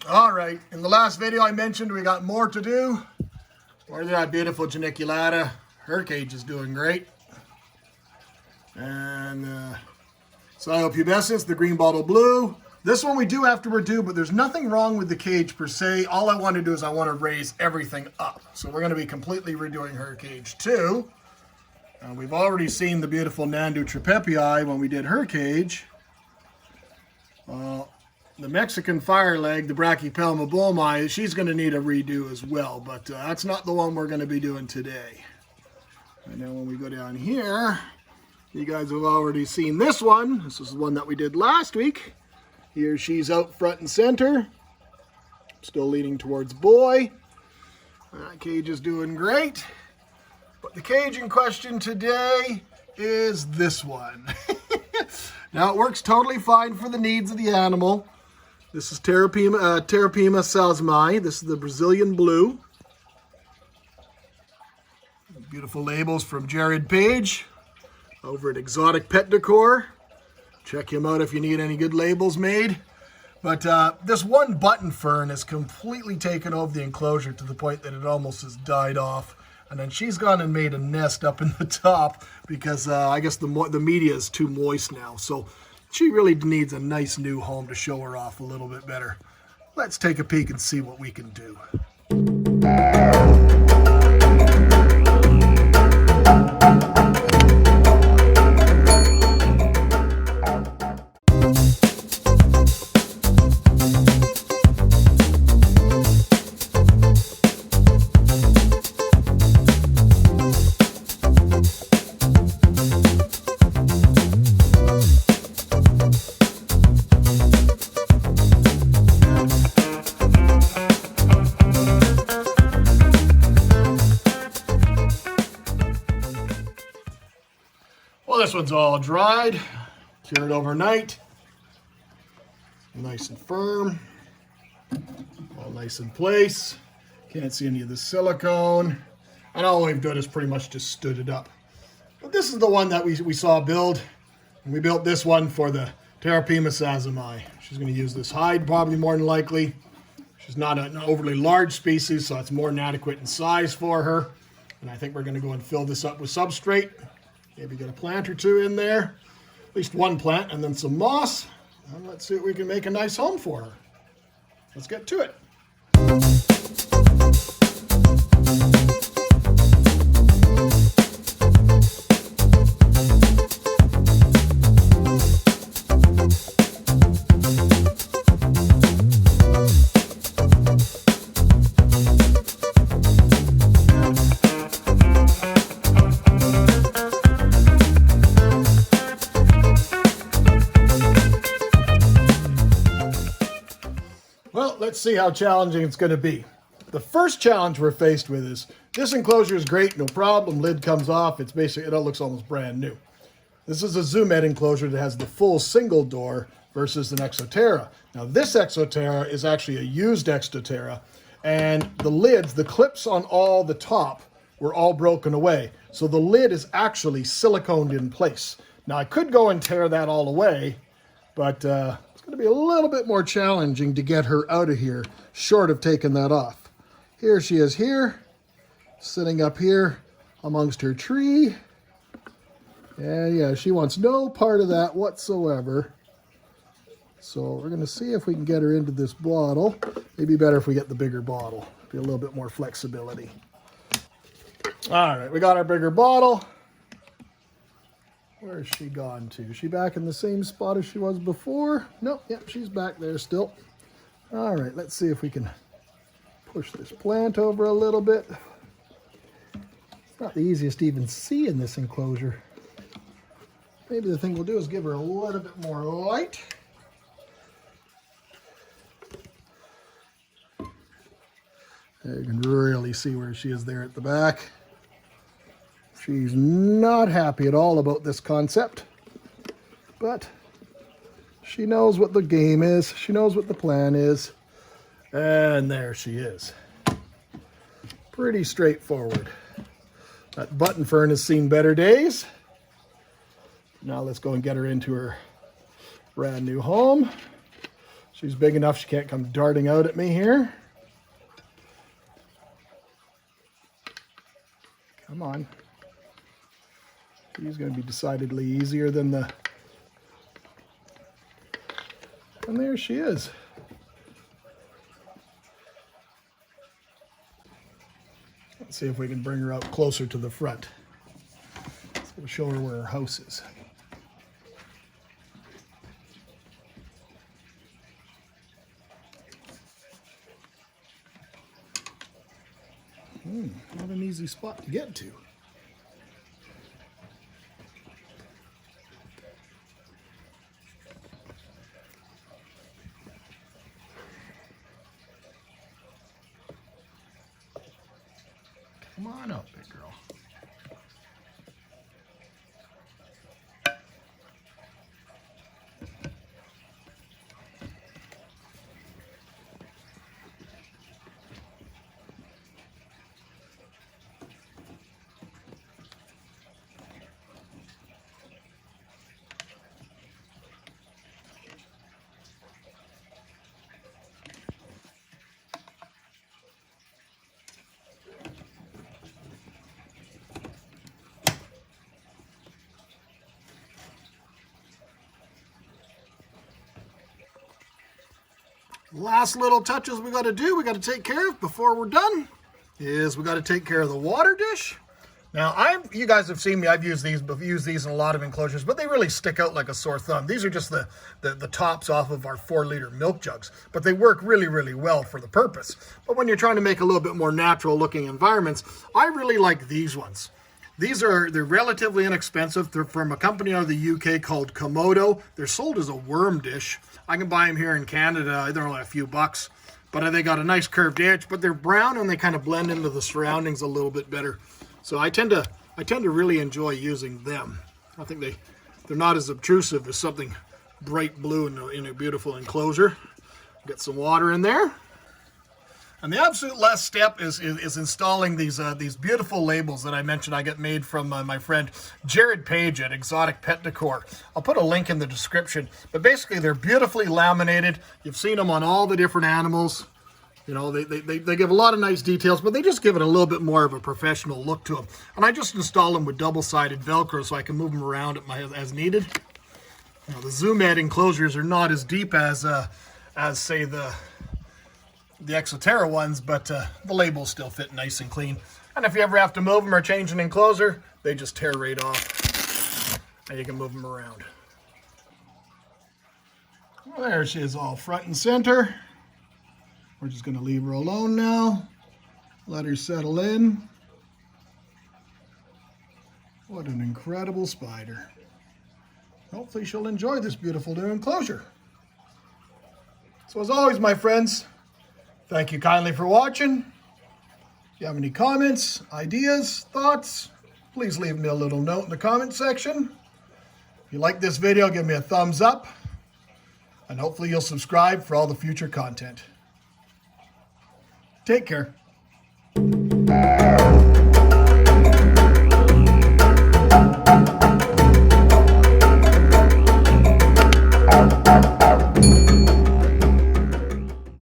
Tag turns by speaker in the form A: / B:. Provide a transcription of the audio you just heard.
A: All right, in the last video I mentioned we got more to do. Where's that beautiful Geniculata? Her cage is doing great. And Psiopubescens, the green bottle blue. This one we do have to redo, but there's nothing wrong with the cage per se. All I want to do is I want to raise everything up. So we're going to be completely redoing her cage too. We've already seen the beautiful Nandu Tripepii when we did her cage. The Mexican fire leg, the Brachypelma boehmei, she's going to need a redo as well, but that's not the one we're going to be doing today. And then when we go down here, you guys have already seen this one. This is the one that we did last week. Here she's out front and center, still leaning towards boy. That cage is doing great. But the cage in question today is this one. Now it works totally fine for the needs of the animal. This is Pteropima salzmai. This is the Brazilian blue. Beautiful labels from Jared Page over at Exotic Pet Decor. Check him out if you need any good labels made. But this one button fern has completely taken over the enclosure to the point that it almost has died off. And then she's gone and made a nest up in the top because I guess the media is too moist now. So she really needs a nice new home to show her off a little bit better. Let's take a peek and see what we can do. Well, this one's all dried, cured overnight, nice and firm, all nice in place. Can't see any of the silicone, and all we've done is pretty much just stood it up. But this is the one that we saw build, and we built this one for the Pteropima salzmai. She's going to use this hide probably more than likely. She's not an overly large species, so it's more than adequate in size for her. And I think we're going to go and fill this up with substrate. Maybe get a plant or two in there, at least one plant, and then some moss. And let's see if we can make a nice home for her. Let's get to it. Well, let's see how challenging it's going to be. The first challenge we're faced with is this enclosure is great, no problem. Lid comes off. It's basically, it all looks almost brand new. This is a Zoo Med enclosure that has the full single door versus an Exoterra. Now this Exoterra is actually a used Exoterra, and the lids, the clips on all the top were all broken away. So the lid is actually siliconed in place. Now I could go and tear that all away, but it's going to be a little bit more challenging to get her out of here, short of taking that off. Here she is here, sitting up here amongst her tree. And yeah, she wants no part of that whatsoever. So we're going to see if we can get her into this bottle. Maybe better if we get the bigger bottle. Be a little bit more flexibility. All right, we got our bigger bottle. Where's she gone to? Is she back in the same spot as she was before? Nope, yep, she's back there still. All right, let's see if we can push this plant over a little bit. It's not the easiest to even see in this enclosure. Maybe the thing we'll do is give her a little bit more light. There you can really see where she is there at the back. She's not happy at all about this concept, but she knows what the game is. She knows what the plan is. And there she is. Pretty straightforward. That button fern has seen better days. Now let's go and get her into her brand new home. She's big enough she can't come darting out at me here. Come on. She's going to be decidedly easier than the... And there she is. Let's see if we can bring her out closer to the front. So we'll show her where her house is. Not an easy spot to get to. Come on up, big girl. Last little touches we got to do, we got to take care of before we're done, is we got to take care of the water dish. Now, you guys have seen me, I've used these in a lot of enclosures, but they really stick out like a sore thumb. These are just the tops off of our 4-liter milk jugs, but they work really, really well for the purpose. But when you're trying to make a little bit more natural looking environments, I really like these ones. They're relatively inexpensive. They're from a company out of the UK called Komodo. They're sold as a worm dish. I can buy them here in Canada. They're only a few bucks, but they got a nice curved edge, but they're brown and they kind of blend into the surroundings a little bit better. So I tend to really enjoy using them. I think they're not as obtrusive as something bright blue in a beautiful enclosure. Get some water in there. And the absolute last step is installing these beautiful labels that I mentioned I get made from my friend Jared Page at Exotic Pet Decor. I'll put a link in the description. But basically, they're beautifully laminated. You've seen them on all the different animals. You know, they give a lot of nice details, but they just give it a little bit more of a professional look to them. And I just install them with double-sided Velcro so I can move them around as needed. You know, the Zoom Ed enclosures are not as deep as say the Exoterra ones, but the labels still fit nice and clean. And if you ever have to move them or change an enclosure, they just tear right off. And you can move them around. Well, there she is, all front and center. We're just going to leave her alone now. Let her settle in. What an incredible spider. Hopefully she'll enjoy this beautiful new enclosure. So as always, my friends, thank you kindly for watching. If you have any comments, ideas, thoughts, please leave me a little note in the comment section. If you like this video, give me a thumbs up. And hopefully you'll subscribe for all the future content. Take care.